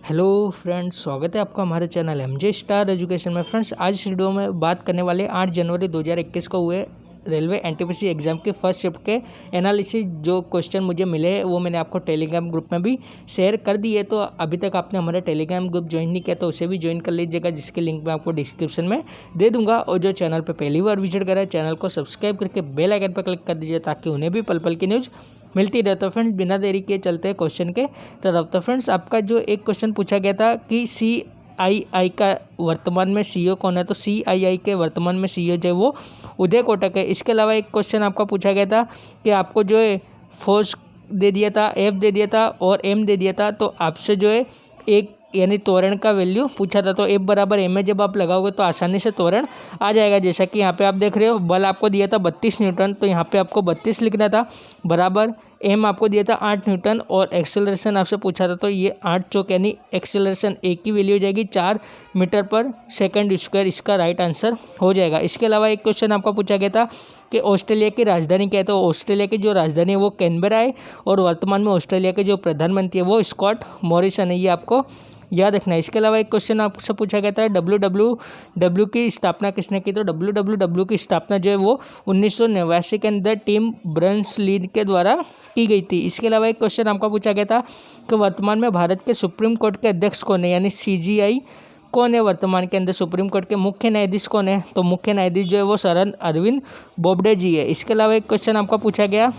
Hello friends, स्वागत है आपका हमारे चैनल एमजे स्टार एजुकेशन में। फ्रेंड्स, आज इस वीडियो में बात करने वाले 8 जनवरी 2021 को हुए रेलवे एनटीपीसी एग्जाम के फर्स्ट शिफ्ट के एनालिसिस। जो क्वेश्चन मुझे मिले वो मैंने आपको टेलीग्राम ग्रुप में भी शेयर कर दिए। तो अभी तक आपने हमारा टेलीग्राम ग्रुप ज्वाइन नहीं किया तो उसे भी ज्वाइन कर लीजिएगा, जिसकी लिंक मैं आपको डिस्क्रिप्शन में दे दूंगा। और जो चैनल पर पहली बार विजिट करा है, चैनल को सब्सक्राइब करके बेल आइकन पर क्लिक कर दीजिए ताकि उन्हें भी पल पल की न्यूज़ मिलती रहे। तो फ्रेंड्स, बिना देरी के चलते हैं क्वेश्चन के तरफ। तो फ्रेंड्स, आपका जो एक क्वेश्चन पूछा गया था कि CII का वर्तमान में CEO कौन है, तो CII के वर्तमान में CEO जो है वो उदय कोटक है। इसके अलावा एक क्वेश्चन आपका पूछा गया था कि आपको जो है फोर्स दे दिया था, F दे दिया था और M दे दिया था, तो आपसे जो है एक यानी त्वरण का वैल्यू पूछा था। तो F बराबर M में जब आप लगाओगे तो आसानी से त्वरण आ जाएगा। जैसा कि यहाँ पे आप देख रहे हो, बल आपको दिया था 32 न्यूटन, तो यहाँ पे आपको 32 लिखना था, बराबर M आपको दिया था 8 न्यूटन और एक्सेलरेशन आपसे पूछा था, तो ये 8 चौक यानी एक्सेलरेशन एक की वैल्यू हो जाएगी 4 मीटर पर सेकंड स्क्वायर। इसका राइट आंसर हो जाएगा। इसके अलावा एक क्वेश्चन आपका पूछा गया था कि ऑस्ट्रेलिया की राजधानी क्या है, तो ऑस्ट्रेलिया की जो राजधानी है वो कैनबेरा है और वर्तमान में ऑस्ट्रेलिया के जो प्रधानमंत्री है वो स्कॉट मॉरिसन है। ये आपको याद रखना है। इसके अलावा एक क्वेश्चन आपसे पूछा गया था WWW की स्थापना किसने की, तो WWW की स्थापना जो है वो 1989 के अंदर टिम बर्नर्स-ली के द्वारा की गई थी। इसके अलावा एक क्वेश्चन आपका पूछा गया था कि वर्तमान में भारत के सुप्रीम कोर्ट के अध्यक्ष कौन है, यानी CJI कौन है वर्तमान के अंदर सुप्रीम कोर्ट के मुख्य न्यायाधीश कौन है, तो मुख्य न्यायाधीश जो है वो शरण अरविंद बोबडे जी है। इसके अलावा एक क्वेश्चन आपका पूछा गया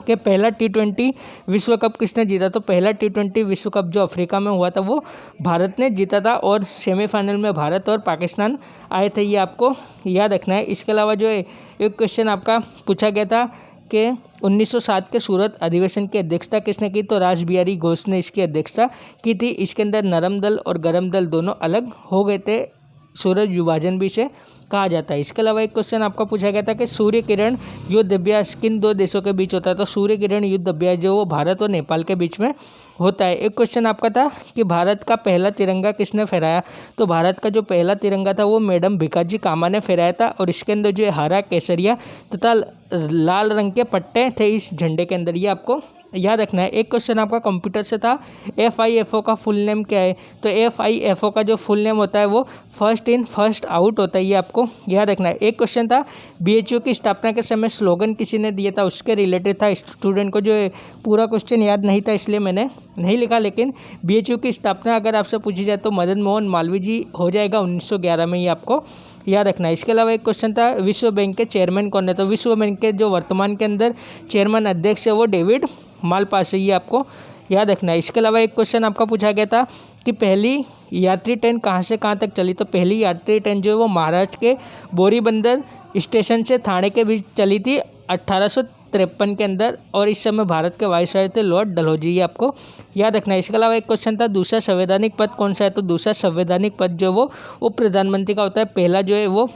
कि पहला T20 विश्व कप किसने जीता, तो पहला T20 विश्व कप जो अफ्रीका में हुआ था वो भारत ने जीता था और सेमीफाइनल में भारत और पाकिस्तान आए थे। ये आपको याद रखना है। इसके अलावा जो है एक क्वेश्चन आपका पूछा गया था कि 1907 के सूरत अधिवेशन की अध्यक्षता किसने की, तो रास बिहारी घोष ने इसकी अध्यक्षता की थी। इसके अंदर नरम दल और गरम दल दोनों अलग हो गए थे, सूरज विभाजन भी इसे कहा जाता है। इसके अलावा एक क्वेश्चन आपका पूछा गया था कि सूर्य किरण युद्ध अभ्यास किन दो देशों के बीच होता है, तो सूर्य किरण युद्ध अभ्यास जो वो भारत और नेपाल के बीच में होता है। एक क्वेश्चन आपका था कि भारत का पहला तिरंगा किसने फहराया, तो भारत का जो पहला तिरंगा था वो मैडम भिकाजी कामा ने फहराया था और इसके अंदर जो हरा, केसरिया तथा लाल रंग के पट्टे थे इस झंडे के अंदर। ये आपको याद रखना है। एक क्वेश्चन आपका कंप्यूटर से था FIFO का फुल नेम क्या है, तो FIFO का जो फुल नेम होता है वो फर्स्ट इन फर्स्ट आउट होता है। ये आपको याद रखना है। एक क्वेश्चन था BHU की स्थापना के समय स्लोगन किसी ने दिया था, उसके रिलेटेड था। स्टूडेंट को जो है पूरा क्वेश्चन याद नहीं था इसलिए मैंने नहीं लिखा, लेकिन BHU की स्थापना अगर आपसे पूछी जाए तो मदन मोहन मालवीय जी हो जाएगा 1911 में। ये आपको याद रखना है। इसके अलावा एक क्वेश्चन था विश्व बैंक के चेयरमैन कौन है, तो विश्व बैंक के जो वर्तमान के अंदर चेयरमैन अध्यक्ष है वो डेविड मालपास है। ये आपको याद रखना है। इसके अलावा एक क्वेश्चन आपका पूछा गया था कि पहली यात्री ट्रेन कहाँ से कहाँ तक चली, तो पहली यात्री ट्रेन जो है वो महाराष्ट्र के बोरीबंदर स्टेशन से थाने के बीच चली थी 1853 के अंदर और इस समय भारत के वायसराय थे लॉर्ड डलहौजी। ये आपको याद रखना है। इसके अलावा एक क्वेश्चन था दूसरा संवैधानिक पद कौन सा है, तो दूसरा संवैधानिक पद जो वो उप प्रधानमंत्री का होता है। पहला जो है वो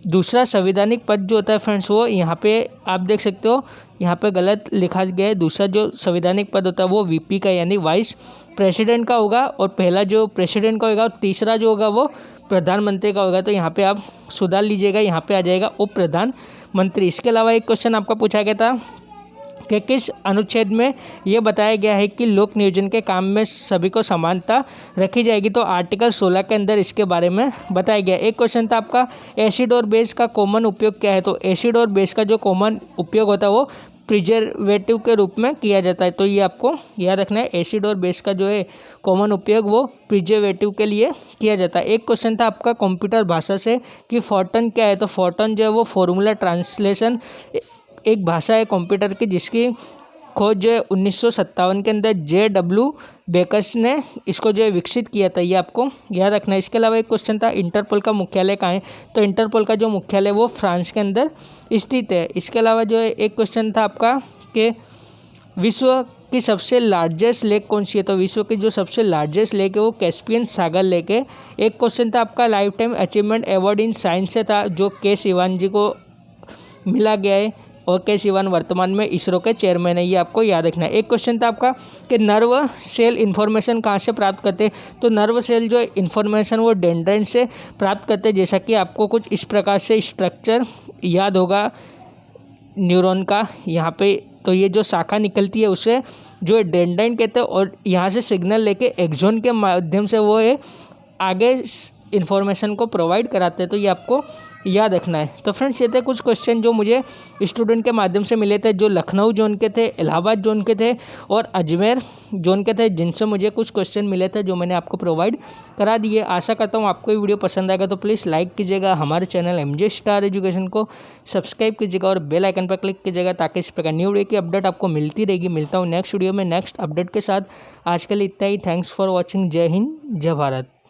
दूसरा संवैधानिक पद जो होता है फ्रेंड्स वो यहाँ पे आप देख सकते हो, यहाँ पे गलत लिखा गया है। दूसरा जो संवैधानिक पद होता है वो VP का यानी वाइस प्रेसिडेंट का होगा और पहला जो प्रेसिडेंट का होगा और तीसरा जो होगा वो प्रधानमंत्री का होगा। तो यहाँ पे आप सुधार लीजिएगा, यहाँ पे आ जाएगा उप प्रधानमंत्री। इसके अलावा एक क्वेश्चन आपका पूछा गया था कि किस अनुच्छेद में ये बताया गया है कि लोक नियोजन के काम में सभी को समानता रखी जाएगी, तो आर्टिकल 16 के अंदर इसके बारे में बताया गया। एक क्वेश्चन था आपका एसिड और बेस का कॉमन उपयोग क्या है, तो एसिड और बेस का जो कॉमन उपयोग होता है वो प्रिजर्वेटिव के रूप में किया जाता है। तो ये आपको याद रखना है। एसिड और बेस का जो है कॉमन उपयोग वो प्रिजर्वेटिव के लिए किया जाता है। एक क्वेश्चन था आपका कंप्यूटर भाषा से कि फोटोन क्या है, तो फोटोन जो है वो फॉर्मूला ट्रांसलेशन एक भाषा है कंप्यूटर की जिसकी खोज जो है 1957 के अंदर JW बेकर्स ने इसको जो है विकसित किया था। ये आपको याद रखना है। इसके अलावा एक क्वेश्चन था इंटरपोल का मुख्यालय कहाँ है, तो इंटरपोल का जो मुख्यालय वो फ्रांस के अंदर स्थित है। इसके अलावा जो है एक क्वेश्चन था आपका कि विश्व की सबसे लार्जेस्ट लेक कौन सी है, तो विश्व की जो सबसे लार्जेस्ट लेक है वो कैस्पियन सागर लेक है। एक क्वेश्चन था आपका life time achievement award in science से था जो के सिवान जी को मिला गया है और के सिवान वर्तमान में इसरो के चेयरमैन है। ये आपको याद रखना है। एक क्वेश्चन था आपका कि नर्व सेल इन्फॉर्मेशन कहाँ से प्राप्त करते हैं, तो नर्व सेल जो इन्फॉर्मेशन वो डेंड्राइट से प्राप्त करते हैं। जैसा कि आपको कुछ इस प्रकार से स्ट्रक्चर याद होगा न्यूरॉन का यहाँ पे, तो ये जो शाखा निकलती है उसे जो डेंड्राइट कहते हैं, और यहाँ से सिग्नल लेके एक्सॉन के माध्यम से वो आगे इन्फॉर्मेशन को प्रोवाइड कराते हैं। तो ये आपको याद रखना है। तो फ्रेंड्स, ये थे कुछ क्वेश्चन जो मुझे स्टूडेंट के माध्यम से मिले थे, जो लखनऊ जोन के थे, इलाहाबाद जोन के थे और अजमेर जोन के थे, जिनसे मुझे कुछ क्वेश्चन मिले थे जो मैंने आपको प्रोवाइड करा दिए। आशा करता हूँ आपको ये वीडियो पसंद आएगा, तो प्लीज़ लाइक कीजिएगा, हमारे चैनल एमजे स्टार एजुकेशन को सब्सक्राइब कीजिएगा और बेल आइकन पर क्लिक कीजिएगा, ताकि इस प्रकार न्यू वीडियो की अपडेट आपको मिलती रहेगी। मिलता हूँ नेक्स्ट वीडियो में नेक्स्ट अपडेट के साथ। आज के लिए इतना ही। Thanks for watching. जय हिंद, जय भारत।